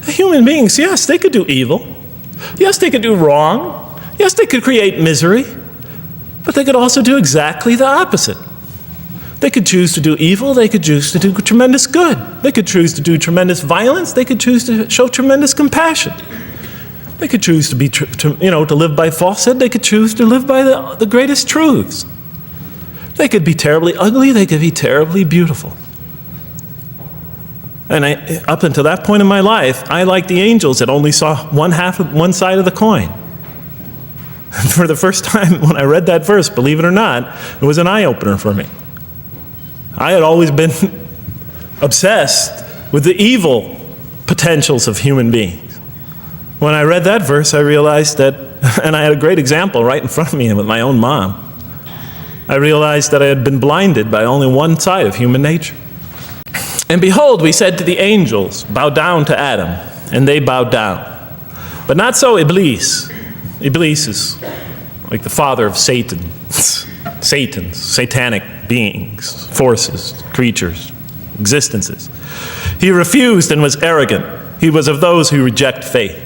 Human beings, yes, they could do evil. Yes, they could do wrong. Yes, they could create misery. But they could also do exactly the opposite. They could choose to do evil. They could choose to do tremendous good. They could choose to do tremendous violence. They could choose to show tremendous compassion. They could choose to live by falsehood. They could choose to live by the greatest truths. They could be terribly ugly. They could be terribly beautiful. And up until that point in my life, I, like the angels, that only saw one side of the coin. For the first time when I read that verse, believe it or not, it was an eye-opener for me. I had always been obsessed with the evil potentials of human beings. When I read that verse, I realized that, and I had a great example right in front of me with my own mom, I realized that I had been blinded by only one side of human nature. And behold, we said to the angels, bow down to Adam, and they bowed down. But not so Iblis. Iblis is like the father of Satan. Satan's, satanic beings, forces, creatures, existences. He refused and was arrogant. He was of those who reject faith.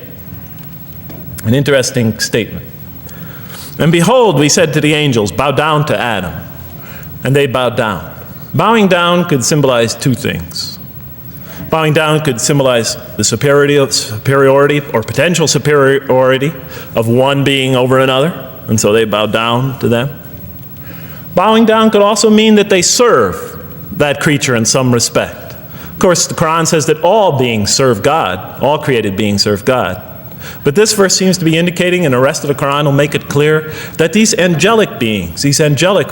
An interesting statement. And behold, we said to the angels, bow down to Adam. And they bowed down. Bowing down could symbolize two things. Bowing down could symbolize the superiority or potential superiority of one being over another, and so they bowed down to them. Bowing down could also mean that they serve that creature in some respect. Of course, the Quran says that all beings serve God, all created beings serve God. But this verse seems to be indicating, and the rest of the Quran will make it clear, that these angelic beings, these angelic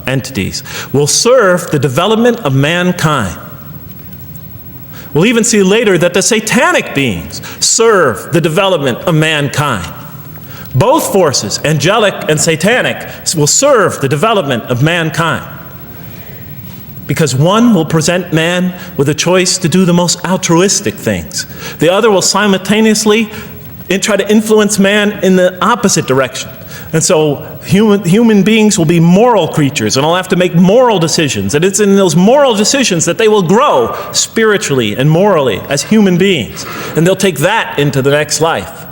entities, will serve the development of mankind. We'll even see later that the satanic beings serve the development of mankind. Both forces, angelic and satanic, will serve the development of mankind. Because one will present man with a choice to do the most altruistic things. The other will simultaneously try to influence man in the opposite direction. And so human beings will be moral creatures, and will have to make moral decisions. And it's in those moral decisions that they will grow spiritually and morally as human beings. And they'll take that into the next life.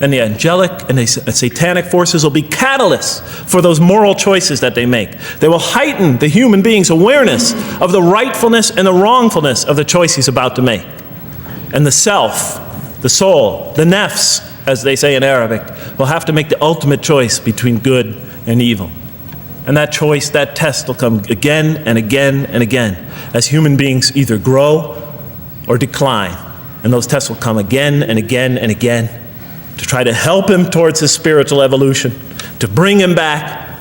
And the angelic and the satanic forces will be catalysts for those moral choices that they make. They will heighten the human being's awareness of the rightfulness and the wrongfulness of the choice he's about to make. And the self, the soul, the nafs, as they say in Arabic, will have to make the ultimate choice between good and evil. And that choice, that test will come again and again and again as human beings either grow or decline. And those tests will come again and again and again to try to help him towards his spiritual evolution, to bring him back.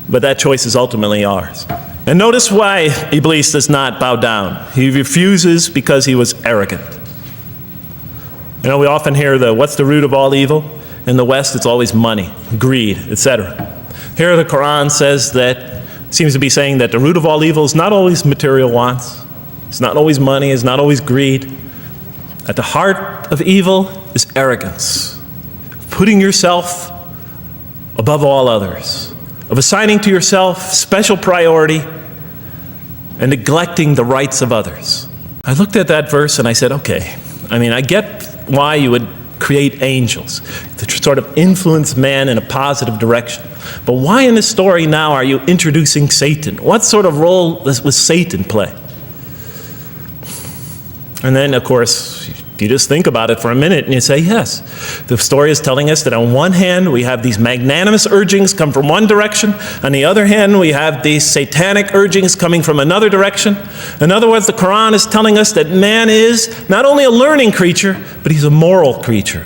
But that choice is ultimately ours. And notice why Iblis does not bow down. He refuses because he was arrogant. You know, we often hear what's the root of all evil? In the West, it's always money, greed, etc. Here the Quran says that, seems to be saying that the root of all evil is not always material wants. It's not always money, it's not always greed. At the heart of evil is arrogance. Putting yourself above all others. Of assigning to yourself special priority and neglecting the rights of others. I looked at that verse and I said, okay, I get why you would create angels, to sort of influence man in a positive direction. But why in this story now are you introducing Satan? What sort of role does Satan play? And then, of course, you just think about it for a minute and you say, yes, the story is telling us that on one hand we have these magnanimous urgings come from one direction, on the other hand we have these satanic urgings coming from another direction. In other words, the Quran is telling us that man is not only a learning creature, but he's a moral creature.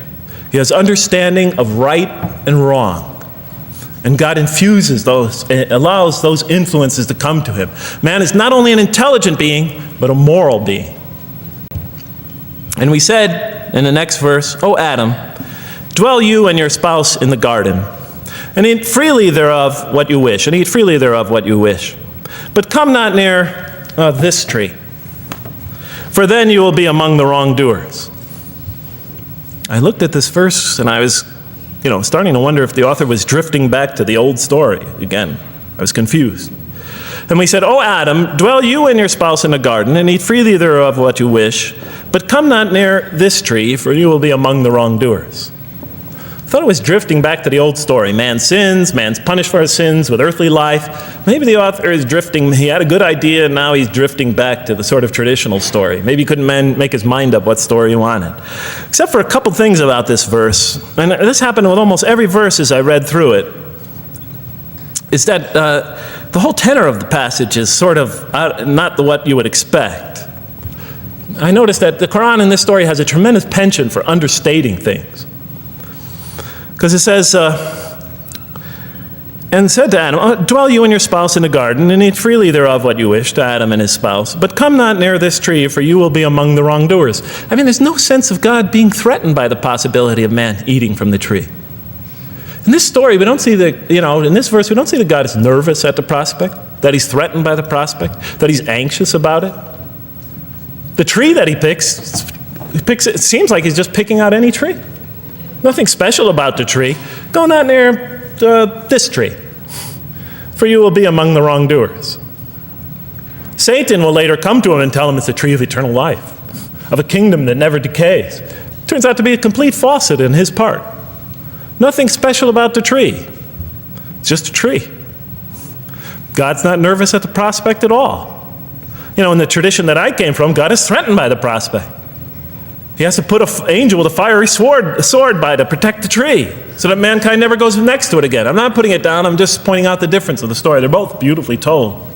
He has understanding of right and wrong. And God infuses those, allows those influences to come to him. Man is not only an intelligent being, but a moral being. And we said in the next verse, O Adam, dwell you and your spouse in the garden, and eat freely thereof what you wish, and eat freely thereof what you wish. But come not near this tree, for then you will be among the wrongdoers. I looked at this verse and I was, starting to wonder if the author was drifting back to the old story again. I was confused. And we said, "O Adam, dwell you and your spouse in the garden, and eat freely thereof what you wish, but come not near this tree, for you will be among the wrongdoers." I thought it was drifting back to the old story. Man sins, man's punished for his sins with earthly life. Maybe the author is drifting, he had a good idea, and now he's drifting back to the sort of traditional story. Maybe he couldn't make his mind up what story he wanted. Except for a couple things about this verse, and this happened with almost every verse as I read through it, is that the whole tenor of the passage is sort of not what you would expect. I noticed that the Quran in this story has a tremendous penchant for understating things. Because it says, and said to Adam, "Dwell you and your spouse in the garden, and eat freely thereof what you wish," to Adam and his spouse. "But come not near this tree, for you will be among the wrongdoers." I mean, there's no sense of God being threatened by the possibility of man eating from the tree. In this story, we don't see in this verse, we don't see that God is nervous at the prospect, that he's threatened by the prospect, that he's anxious about it. The tree that he picks, it seems like he's just picking out any tree. Nothing special about the tree. Go not near this tree, for you will be among the wrongdoers. Satan will later come to him and tell him it's a tree of eternal life, of a kingdom that never decays. Turns out to be a complete falsehood in his part. Nothing special about the tree. It's just a tree. God's not nervous at the prospect at all. In the tradition that I came from, God is threatened by the prospect. He has to put an angel with a fiery sword by to protect the tree so that mankind never goes next to it again. I'm not putting it down. I'm just pointing out the difference of the story. They're both beautifully told.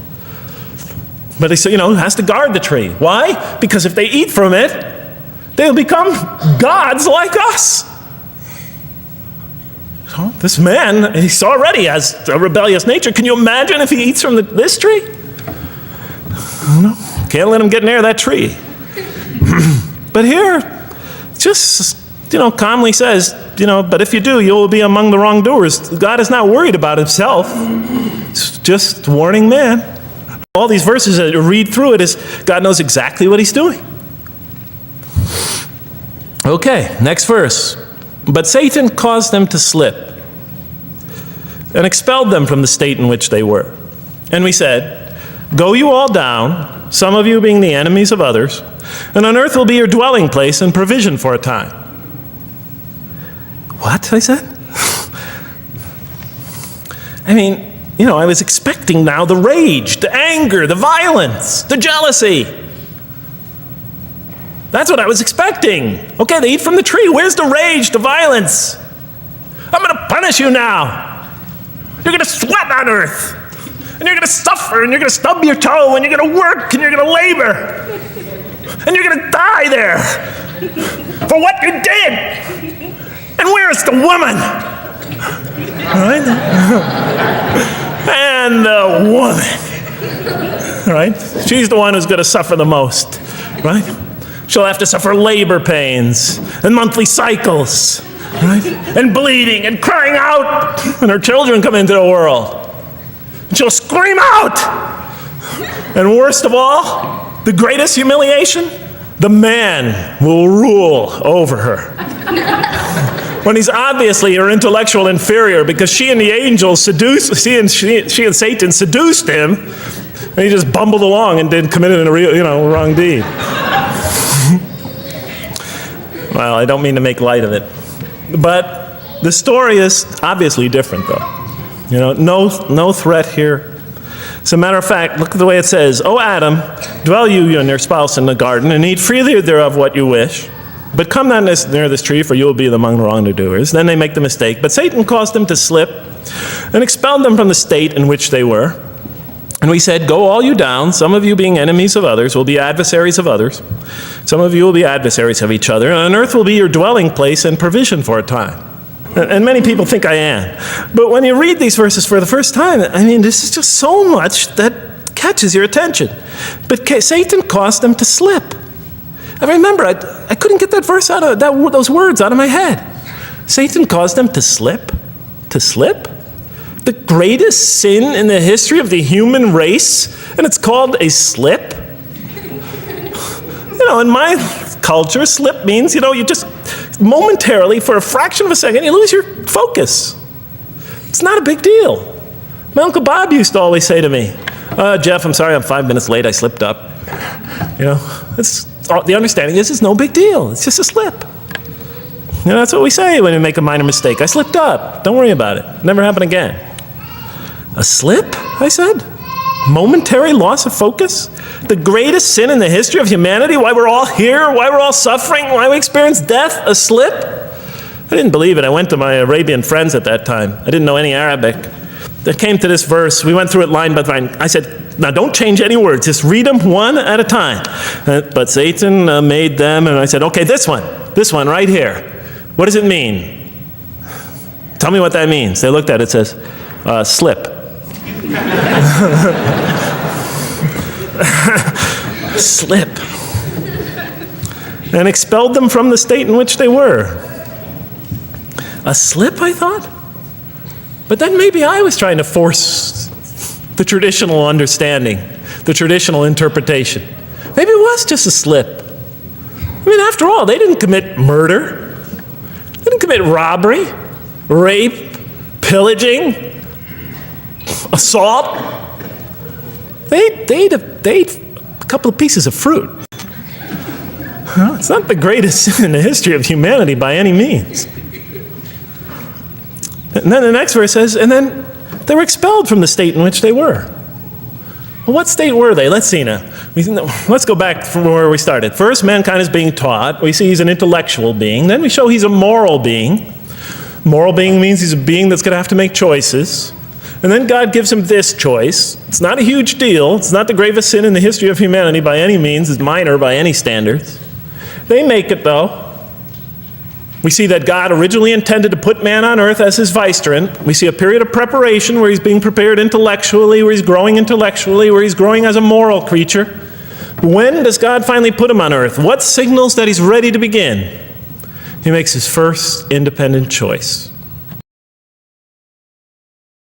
But he has to guard the tree. Why? Because if they eat from it, they'll become gods like us. This man, he already has a rebellious nature. Can you imagine if he eats from this tree? Can't let him get near that tree. But here, just, calmly says, but if you do, you will be among the wrongdoers. God is not worried about himself. It's just warning man. All these verses, as you read through it, is God knows exactly what he's doing. Okay, next verse. "But Satan caused them to slip and expelled them from the state in which they were. And we said, Go you all down, some of you being the enemies of others, and on earth will be your dwelling place and provision for a time." What? I said? I mean, I was expecting now the rage, the anger, the violence, the jealousy. That's what I was expecting. Okay, they eat from the tree. Where's the rage, the violence? I'm going to punish you now. You're going to sweat on earth. And you're going to suffer, and you're going to stub your toe, and you're going to work, and you're going to labor. And you're going to die there for what you did. And where's the woman? All right? And the woman. All right? She's the one who's going to suffer the most. Right? She'll have to suffer labor pains and monthly cycles. Right? And bleeding and crying out when her children come into the world. And she'll scream out. And worst of all, the greatest humiliation, the man will rule over her. When he's obviously her intellectual inferior because she and the angels she and Satan seduced him, and he just bumbled along and committed a real, wrong deed. Well, I don't mean to make light of it. But the story is obviously different, though. No threat here. As a matter of fact, look at the way it says, "O Adam, dwell you and your spouse in the garden, and eat freely thereof what you wish. But come not near this tree, for you will be among the wrongdoers." Then they make the mistake. "But Satan caused them to slip and expelled them from the state in which they were. And we said, Go all you down, some of you being enemies of others, will be adversaries of others. Some of you will be adversaries of each other, and on earth will be your dwelling place and provision for a time." And many people think I am. But when you read these verses for the first time, this is just so much that catches your attention. But Satan caused them to slip. I remember, I couldn't get that verse out of those words out of my head. Satan caused them to slip? To slip? The greatest sin in the history of the human race, and it's called a slip? In my culture, slip means, you just momentarily, for a fraction of a second, you lose your focus. It's not a big deal. My Uncle Bob used to always say to me, Jeff, I'm sorry, I'm 5 minutes late. I slipped up. You know, the understanding is it's no big deal. It's just a slip. You know, that's what we say when we make a minor mistake. I slipped up. Don't worry about it. Never happen again. A slip, I said? Momentary loss of focus? The greatest sin in the history of humanity? Why we're all here? Why we're all suffering? Why we experience death? A slip? I didn't believe it. I went to my Arabian friends at that time. I didn't know any Arabic. They came to this verse. We went through it line by line. I said, now don't change any words. Just read them one at a time. But Satan made them, and I said, okay, this one right here. What does it mean? Tell me what that means. They looked at it. It says, slip. Slip. And expelled them from the state in which they were. A slip, I thought? But then maybe I was trying to force the traditional understanding, the traditional interpretation. Maybe it was just a slip. I mean, after all, they didn't commit murder. They didn't commit robbery, rape, pillaging, assault. They ate a couple of pieces of fruit. It's not the greatest sin in the history of humanity by any means. And then the next verse says, and then they were expelled from the state in which they were. Well, what state were they? Let's see now. Let's go back from where we started. First, mankind is being taught. We see he's an intellectual being. Then we show he's a moral being. Moral being means he's a being that's going to have to make choices. And then God gives him this choice. It's not a huge deal. It's not the gravest sin in the history of humanity by any means. It's minor by any standards. They make it, though. We see that God originally intended to put man on earth as his vicegerent. We see a period of preparation where he's being prepared intellectually, where he's growing intellectually, where he's growing as a moral creature. When does God finally put him on earth? What signals that he's ready to begin? He makes his first independent choice.